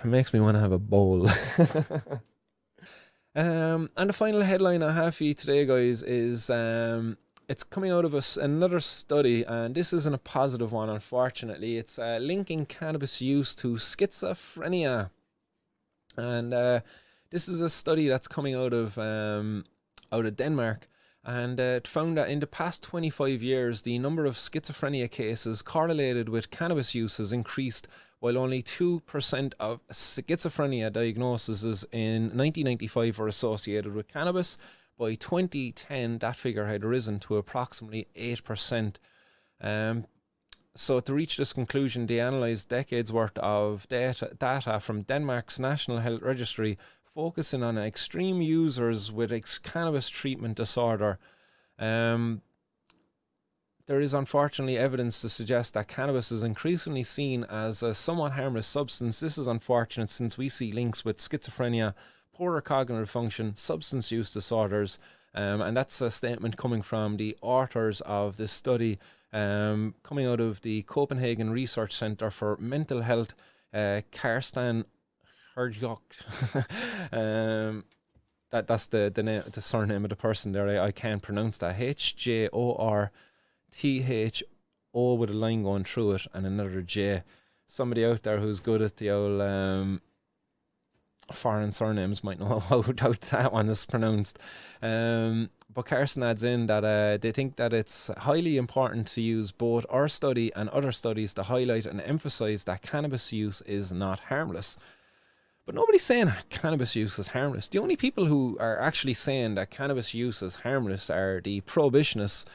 It makes me want to have a bowl. And the final headline I have for you today, guys, is it's coming out of another study, and this isn't a positive one, unfortunately. It's linking cannabis use to schizophrenia. And this is a study that's coming out of Denmark, and it found that in the past 25 years, the number of schizophrenia cases correlated with cannabis use has increased, while only 2% of schizophrenia diagnoses in 1995 were associated with cannabis. By 2010, that figure had risen to approximately 8%. So to reach this conclusion, they analysed decades worth of data from Denmark's National Health Registry, focusing on extreme users with cannabis treatment disorder. There is unfortunately evidence to suggest that cannabis is increasingly seen as a somewhat harmless substance. This is unfortunate since we see links with schizophrenia, poorer cognitive function, substance use disorders, and that's a statement coming from the authors of this study, coming out of the Copenhagen Research Centre for Mental Health, Karsten Herjok. That's the surname of the person there. I can't pronounce that. HJORTHO with a line going through it and another J. Somebody out there who's good at the old foreign surnames might know how that one is pronounced. But Carson adds in that they think that it's highly important to use both our study and other studies to highlight and emphasize that cannabis use is not harmless. But nobody's saying cannabis use is harmless. The only people who are actually saying that cannabis use is harmless are the prohibitionists.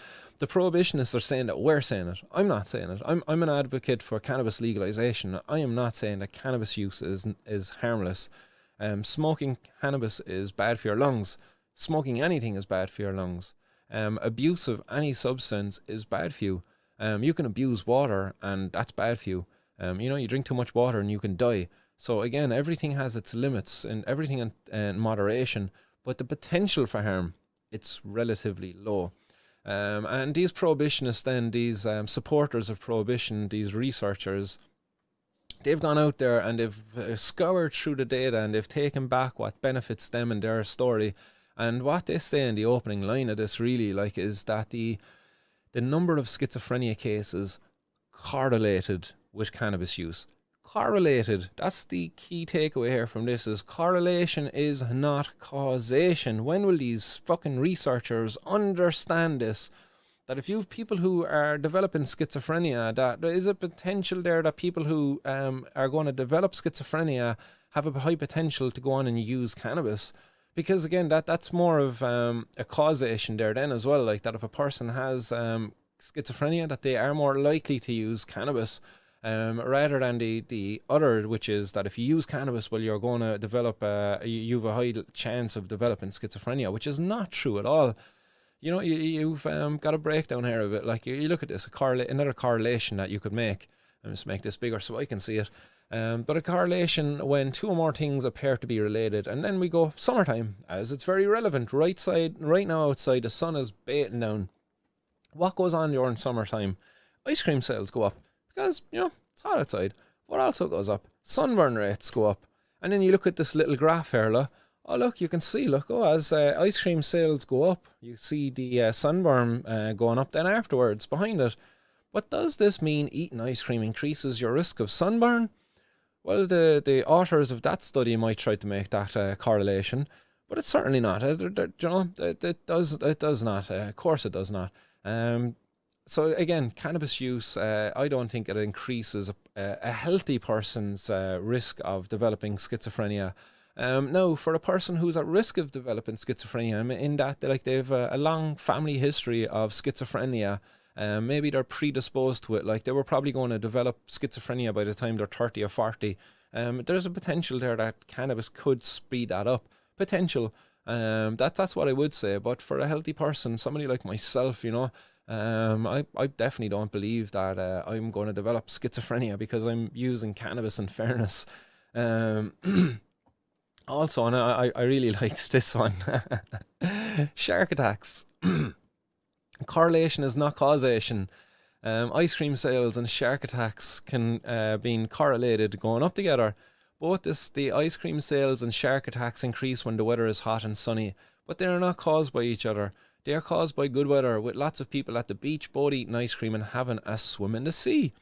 The prohibitionists are saying that we're saying it. I'm not saying it. I'm an advocate for cannabis legalization. I am not saying that cannabis use is harmless. Smoking cannabis is bad for your lungs. Smoking anything is bad for your lungs. Abuse of any substance is bad for you. You can abuse water and that's bad for you. You know, you drink too much water and you can die. So again, everything has its limits and everything in moderation, but the potential for harm, it's relatively low. And these prohibitionists then, these supporters of prohibition, these researchers, they've gone out there and they've scoured through the data and they've taken back what benefits them in their story. And what they say in the opening line of this really is that the number of schizophrenia cases correlated with cannabis use. Correlated. That's the key takeaway here from this, is correlation is not causation. When will these fucking researchers understand this? That if you have people who are developing schizophrenia, that there is a potential there that people who are going to develop schizophrenia have a high potential to go on and use cannabis. Because again, that's more of a causation there then as well. Like that if a person has schizophrenia, that they are more likely to use cannabis. Rather than the other, which is that if you use cannabis, well, you're going to develop, you have a high chance of developing schizophrenia, which is not true at all. You know, you've got a breakdown here of it. Like you look at this, another correlation that you could make. I'll just make this bigger so I can see it. But a correlation when two or more things appear to be related, and then we go summertime, as it's very relevant. Right now outside, the sun is beating down. What goes on during summertime? Ice cream sales go up. Because, you know, it's hot outside. What also goes up? Sunburn rates go up. And then you look at this little graph here, look. Oh, look, you can see, look, as ice cream sales go up, you see the sunburn going up then afterwards behind it. But does this mean eating ice cream increases your risk of sunburn? Well, the authors of that study might try to make that correlation, but it's certainly not. You know, it does not. Of course it does not. So again, cannabis use, I don't think it increases a healthy person's risk of developing schizophrenia. Now, for a person who's at risk of developing schizophrenia, in that they've a long family history of schizophrenia, maybe they're predisposed to it, like they were probably going to develop schizophrenia by the time they're 30 or 40. There's a potential there that cannabis could speed that up. Potential. That's what I would say. But for a healthy person, somebody like myself, you know, I definitely don't believe that I'm going to develop schizophrenia because I'm using cannabis, in fairness. Also, and I really liked this one. Shark attacks. Correlation is not causation. Ice cream sales and shark attacks can be correlated, going up together. Both the ice cream sales and shark attacks increase when the weather is hot and sunny, but they are not caused by each other. They are caused by good weather, with lots of people at the beach, both eating ice cream and having a swim in the sea.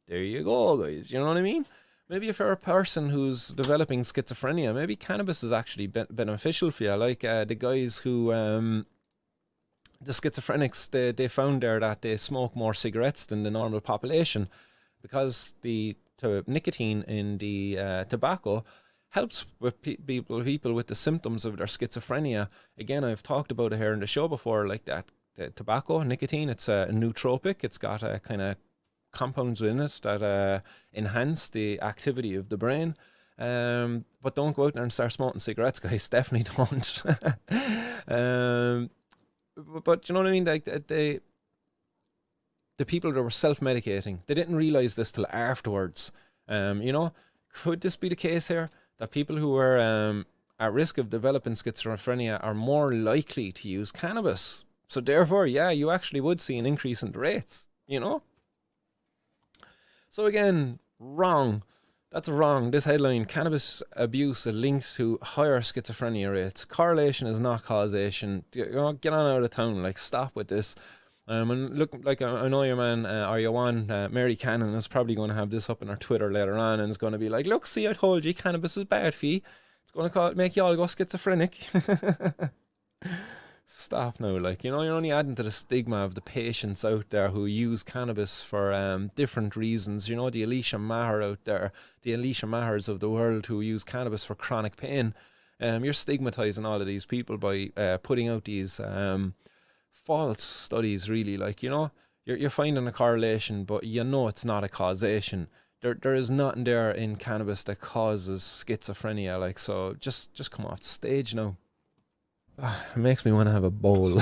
There you go, guys. You know what I mean? Maybe if you're a person who's developing schizophrenia, maybe cannabis is actually beneficial for you. Like the guys who, the schizophrenics, they found there that they smoke more cigarettes than the normal population, because the nicotine in the tobacco helps with people with the symptoms of their schizophrenia. Again, I've talked about it here in the show before, like that the tobacco, nicotine, it's a nootropic. It's got a kind of compounds in it that enhance the activity of the brain. But don't go out there and start smoking cigarettes, guys. Definitely don't. But you know what I mean? Like the people that were self-medicating, they didn't realize this till afterwards. You know, could this be the case here, that people who are at risk of developing schizophrenia are more likely to use cannabis? So therefore, yeah, you actually would see an increase in the rates, you know? So again, wrong. That's wrong. This headline, cannabis abuse linked to higher schizophrenia rates. Correlation is not causation. You know, get on out of town. Like, stop with this. And look, like, I know your man, or your one, Mary Cannon, is probably going to have this up on her Twitter later on, and is going to be like, look, see, I told you, cannabis is bad for you. It's going to make you all go schizophrenic. Stop now, like, you know, you're only adding to the stigma of the patients out there who use cannabis for different reasons. You know, the Alicia Maher out there, the Alicia Mahers of the world who use cannabis for chronic pain. You're stigmatizing all of these people by putting out these false studies, really. Like, you know, you're finding a correlation, but you know it's not a causation. There is nothing there in cannabis that causes schizophrenia. Like, so just come off the stage now. It makes me want to have a bowl.